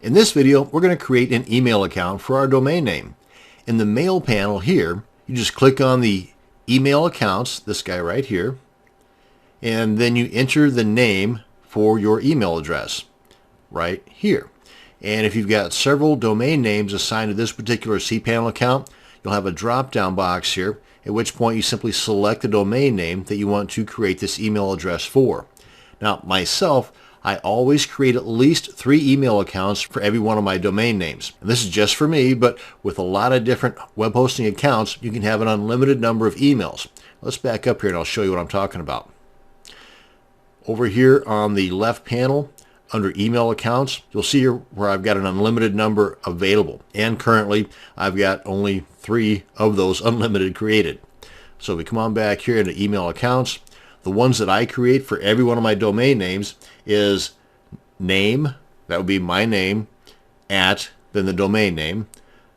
In this video, we're going to create an email account for our domain name. In the Mail panel here, you just click on the email accounts, this guy right here, and then you enter the name for your email address right here. And if you've got several domain names assigned to this particular cPanel account, you'll have a drop-down box here, at which point you simply select the domain name that you want to create this email address for. Now, myself, I always create at least 3 email accounts for every one of my domain names. And this is just for me, but with a lot of different web hosting accounts, you can have an unlimited number of emails. Let's back up here and I'll show you what I'm talking about. Over here on the left panel, under email accounts, you'll see here where I've got an unlimited number available. And currently, I've got only 3 of those unlimited created. So we come on back here into email accounts. The ones that I create for every one of my domain names is name, that would be my name, at, then the domain name.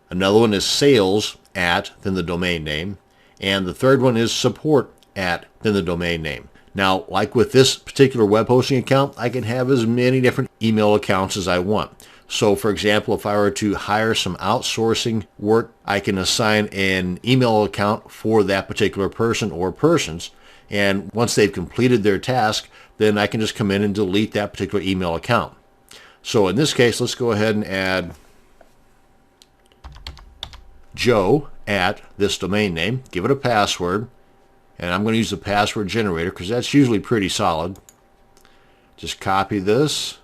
Another one is sales, at, then the domain name. And the third one is support, at, then the domain name. Now, like with this particular web hosting account, I can have as many different email accounts as I want. So, for example, if I were to hire some outsourcing work, I can assign an email account for that particular person or persons. And once they've completed their task, then I can just come in and delete that particular email account. So in this case, let's go ahead and add Joe at this domain name, give it a password, and I'm going to use the password generator because that's usually pretty solid. Just copy this.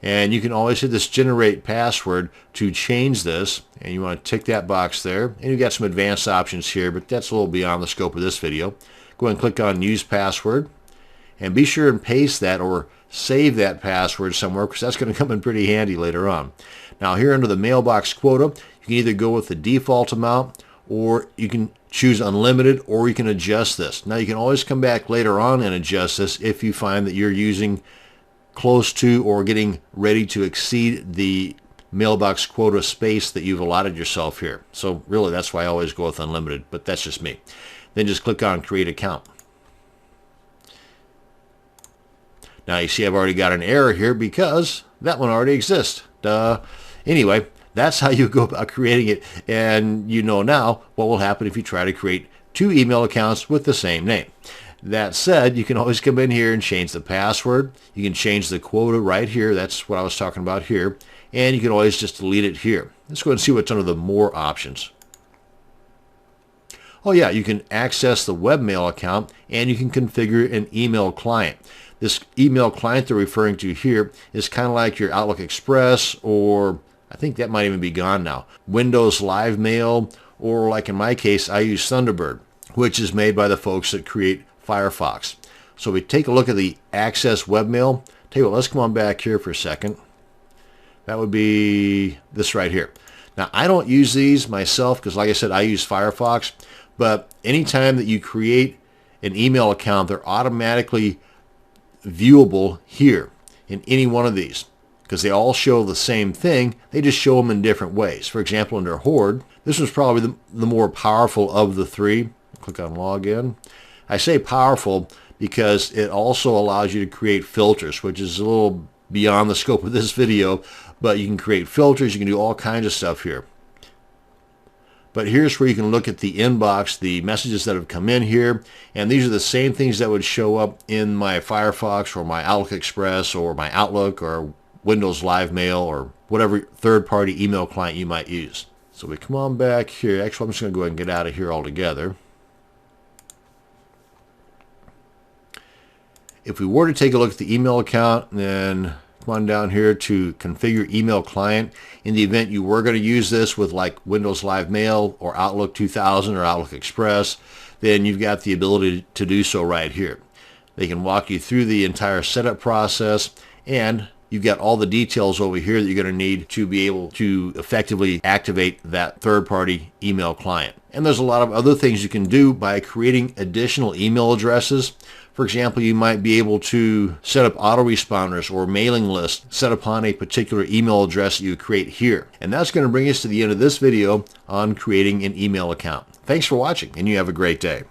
And you can always hit this generate password to change this, and you want to tick that box there. And you've got some advanced options here, but that's a little beyond the scope of this video. Go ahead and click on use password, and be sure and paste that or save that password somewhere because that's going to come in pretty handy later on. Now here under the mailbox quota, you can either go with the default amount, or you can choose unlimited, or you can adjust this. Now you can always come back later on and adjust this if you find that you're using close to or getting ready to exceed the mailbox quota space that you've allotted yourself here. So really that's why I always go with unlimited, but that's just me. Then just click on create account. Now you see I've already got an error here because that one already exists. Duh. Anyway, that's how you go about creating it, and you know now what will happen if you try to create 2 email accounts with the same name. That said, you can always come in here and change the password. You can change the quota right here. That's what I was talking about here. And you can always just delete it here. Let's go ahead and see what's under the more options. Oh yeah, you can access the webmail account and you can configure an email client. This email client they're referring to here is kind of like your Outlook Express, or I think that might even be gone now, Windows Live Mail, or like in my case, I use Thunderbird, which is made by the folks that create Firefox. So we take a look at the Access Webmail. Tell you what, let's come on back here for a second. That would be this right here. Now, I don't use these myself because, like I said, I use Firefox. But anytime that you create an email account, they're automatically viewable here in any one of these because they all show the same thing. They just show them in different ways. For example, under Horde, this was probably the more powerful of the 3. Click on Login. I say powerful because it also allows you to create filters, which is a little beyond the scope of this video, but you can create filters, you can do all kinds of stuff here. But here's where you can look at the inbox, the messages that have come in here, and these are the same things that would show up in my Firefox or my Outlook Express or my Outlook or Windows Live Mail or whatever third-party email client you might use. So we come on back here. Actually, I'm just going to go ahead and get out of here altogether. If we were to take a look at the email account, then come on down here to configure email client. In the event you were going to use this with like Windows Live Mail or Outlook 2000 or Outlook Express, then you've got the ability to do so right here. They can walk you through the entire setup process, and you've got all the details over here that you're going to need to be able to effectively activate that third-party email client. And there's a lot of other things you can do by creating additional email addresses. For example, you might be able to set up autoresponders or mailing lists set upon a particular email address that you create here. And that's going to bring us to the end of this video on creating an email account. Thanks for watching, and you have a great day.